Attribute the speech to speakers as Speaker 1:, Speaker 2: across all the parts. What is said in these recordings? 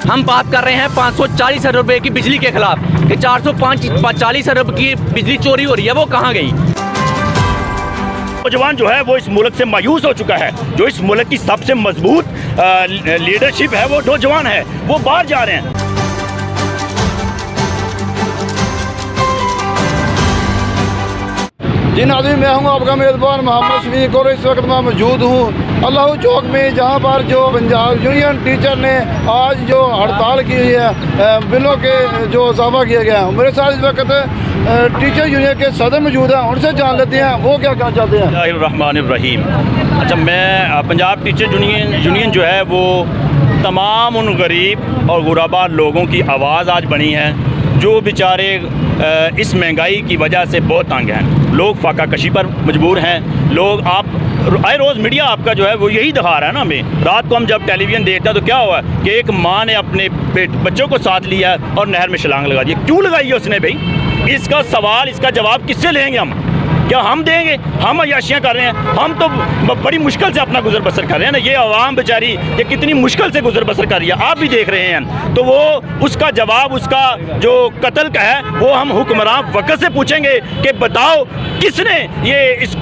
Speaker 1: हम बात कर रहे हैं 540 अरब रुपए की बिजली के खिलाफ कि 440 अरब की बिजली चोरी हो रही है, वो कहाँ गई?
Speaker 2: नौजवान जो है वो इस मुल्क से मायूस हो चुका है। जो इस मुल्क की सबसे मजबूत लीडरशिप है वो नौजवान है, वो बाहर जा रहे हैं।
Speaker 3: जी नाज़रीन, मैं हूँ आपका मेज़बान मोहम्मद शफीक और इस वक्त मैं मौजूद हूँ अल्लाह चौक में, जहाँ पर जो पंजाब यूनियन टीचर ने आज जो हड़ताल की हुई है, बिलों के जो इजाफा किया गया है। मेरे साथ इस वक्त टीचर यूनियन के सदर मौजूद हैं, उनसे जान लेते हैं वो क्या कहना चाहते हैं।
Speaker 2: रहमानिर्रहीम। अच्छा, मैं पंजाब टीचर यूनियन जो है वो तमाम उन गरीब और गुरबा लोगों की आवाज़ आज बनी है जो बेचारे इस महंगाई की वजह से बहुत तंग हैं। लोग फाका कशी पर मजबूर हैं। लोग आए रोज़ मीडिया आपका जो है वो यही दिखा रहा है ना हमें। रात को हम जब टेलीविज़न देखते हैं तो क्या हुआ कि एक माँ ने अपने बच्चों को साथ लिया और नहर में छलांग लगा दी। क्यों लगाई है उसने भाई? इसका सवाल, इसका जवाब किससे लेंगे हम? क्या हम देंगे? हम अयाशियाँ कर रहे हैं, हम तो बड़ी मुश्किल से अपना गुजर बसर कर रहे हैं ना। ये आवाम बेचारी ये कितनी मुश्किल से गुजर बसर कर रही है, आप भी देख रहे हैं। तो वो उसका जवाब, उसका जो कत्ल का है वो हम हुक्मरान वक़्त से पूछेंगे कि बताओ किसने ये इस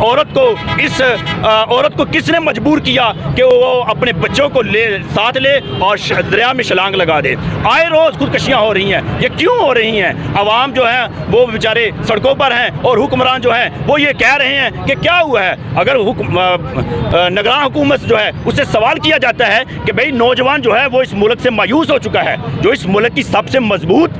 Speaker 2: औरत को किसने मजबूर किया कि वो अपने बच्चों को साथ ले और दरिया में छलांग लगा दे। आए रोज़ खुदकशियाँ हो रही हैं, ये क्यों हो रही हैं? आवाम जो है वो बेचारे सड़कों पर हैं और हुक्मरान जो है वो ये कह रहे हैं कि क्या हुआ है। अगर निगरान हुकूमत जो है उससे सवाल किया जाता है कि भाई नौजवान जो है वो इस मुल्क से मायूस हो चुका है। जो इस मुल्क की सबसे मजबूत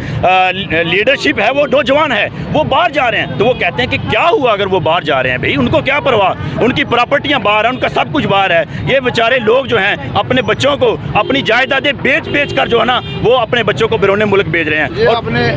Speaker 2: लीडरशिप है वो नौजवान है, वो बाहर जा रहे हैं। तो वो कहते हैं कि क्या हुआ अगर वो बाहर जा रहे हैं? भाई उनको क्या परवाह, उनकी प्रॉपर्टियां बाहर है, उनका सब कुछ बाहर है। ये बेचारे लोग जो हैं अपने बच्चों को अपनी जायदादें बेच कर जो है ना वो अपने बच्चों को बैरून मुल्क भेज रहे हैं।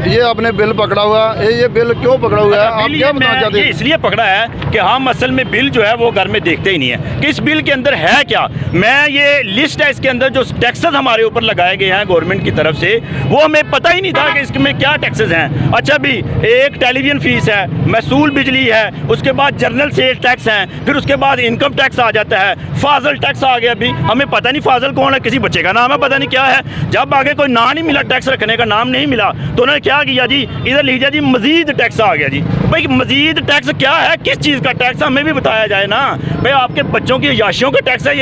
Speaker 3: ये आपने बिल पकड़ा हुआ है, ये बिल क्यों पकड़ा हुआ है? आप क्या बताना चाहते हैं?
Speaker 2: इसलिए पकड़ा है कि हम असल में बिल जो है वो घर में देखते ही नहीं है कि इस बिल के अंदर है क्या। मैं ये लिस्ट है, इसके अंदर जो टैक्सेस हमारे ऊपर लगाए गए हैं गवर्नमेंट की तरफ से, वो हमें पता ही नहीं था कि इसमें क्या टैक्सेस हैं। अच्छा भी एक टेलीविजन फीस है, महसूल बिजली है, उसके बाद जर्नल सेल टैक्स हैं, फिर उसके बाद इनकम टैक्स आ जाता है, फाजल टैक्स आ गया। अभी हमें पता नहीं फाजल कौन है, किसी बच्चे का नाम है, पता नहीं क्या है। जब आगे कोई नाम नहीं मिला, टैक्स रखने का नाम नहीं मिला, तो उन्होंने क्या किया जी, इधर लिख दिया जी मजीद टैक्स आ गया जी। भाई मजीद टैक्स क्या है, किस चीज़ का टैक्स, हमें भी बताया जाए ना। भाई आपके बच्चों की अयाशियों का टैक्स है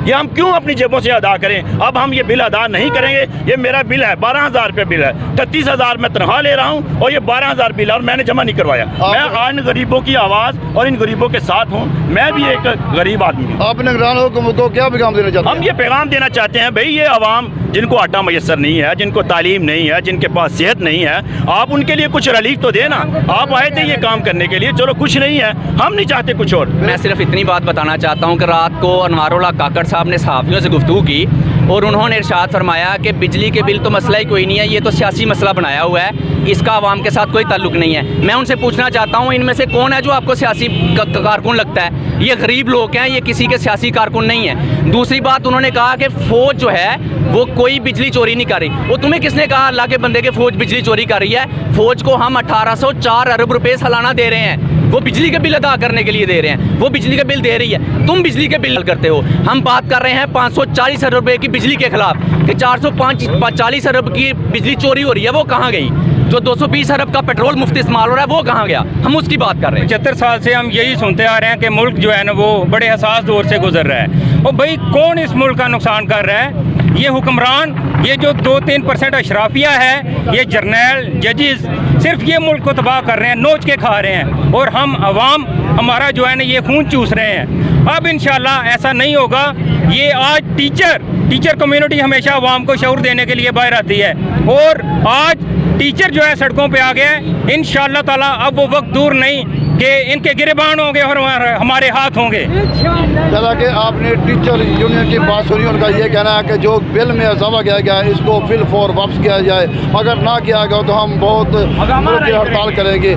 Speaker 2: ये हम क्यों अपनी जेबों से अदा करें? अब हम ये बिल अदा नहीं करेंगे। ये मेरा बिल है, 12,000 रुपये बिल है, 33,000 मैं तनख्वाह ले रहा हूँ और ये 12,000 बिल है और मैंने जमा नहीं करवाया। मैं इन गरीबों की आवाज़ और इन गरीबों के साथ हूँ। मैं भी एक गरीब आदमी हूँ।
Speaker 3: आप निगरान हुकूमत को क्या पैगाम देना चाहते हैं?
Speaker 2: हम ये पैगाम देना चाहते हैं भाई, ये आवाम जिनको आटा मैसर नहीं है, जिनको तालीम नहीं है, जिनके पास सेहत नहीं है, आप उनके लिए कुछ रिलीफ तो देना। आप आए थे ये काम करने के लिए, चलो कुछ नहीं है, हम नहीं चाहते कुछ और।
Speaker 1: मैं सिर्फ इतनी बात बताना चाहता हूँ कि रात को अनवारुल्लाह काकड़ साहब ने सहाफ़ियों से गुफ्तगू की और उन्होंने इरशाद फरमाया कि बिजली के बिल तो मसला ही कोई नहीं है, ये तो सियासी मसला बनाया हुआ है, इसका आवाम के साथ कोई ताल्लुक नहीं है। मैं उनसे पूछना चाहता हूँ, इनमें से कौन है जो आपको सियासी कारकुन लगता है? ये गरीब लोग हैं, ये किसी के सियासी कारकुन नहीं है। दूसरी बात उन्होंने कहा कि फ़ौज जो है वो कोई बिजली चोरी नहीं कर रही। वो तुम्हें किसने कहा अल्लाह के बंदे के फ़ौज बिजली चोरी कर रही है? फ़ौज को हम 1804 अरब रुपये सालाना दे रहे हैं, वो बिजली के बिल अदा करने के लिए दे रहे हैं, वो बिजली के बिल दे रही है, तुम बिजली के बिल करते हो। हम बात कर रहे हैं 540 अरब रुपये की बिजली के खिलाफ कि 440 अरब की बिजली चोरी हो रही है, वो कहाँ गई? जो 220 अरब का पेट्रोल मुफ्त इस्तेमाल हो रहा है वो कहाँ गया? हम उसकी बात कर रहे हैं।
Speaker 4: 75 साल से हम यही सुनते आ रहे हैं कि मुल्क जो है ना वो बड़े हसास दौर से गुजर रहा है। और भाई कौन इस मुल्क का नुकसान कर रहा है? ये हुक्मरान, ये जो 2-3% अशराफिया है, ये जर्नल जजेस सिर्फ ये मुल्क को तबाह कर रहे हैं, नोच के खा रहे हैं और हम अवाम हमारा जो है ना ये खून चूस रहे हैं। अब इंशाल्लाह ऐसा नहीं होगा। ये आज टीचर कम्युनिटी हमेशा अवाम को शऊर देने के लिए बाहर आती है और आज टीचर जो है सड़कों पे आ गए। इंशाअल्लाह ताला अब वो वक्त दूर नहीं कि इनके गिरबान होंगे और हमारे हाथ होंगे।
Speaker 3: जैसा कि आपने टीचर यूनियन की बात सुनी, उनका ये कहना है कि जो बिल में इजाफा किया गया है इसको फिल फॉर वापस किया जाए, अगर ना किया गया तो हम बहुत हड़ताल करेंगे।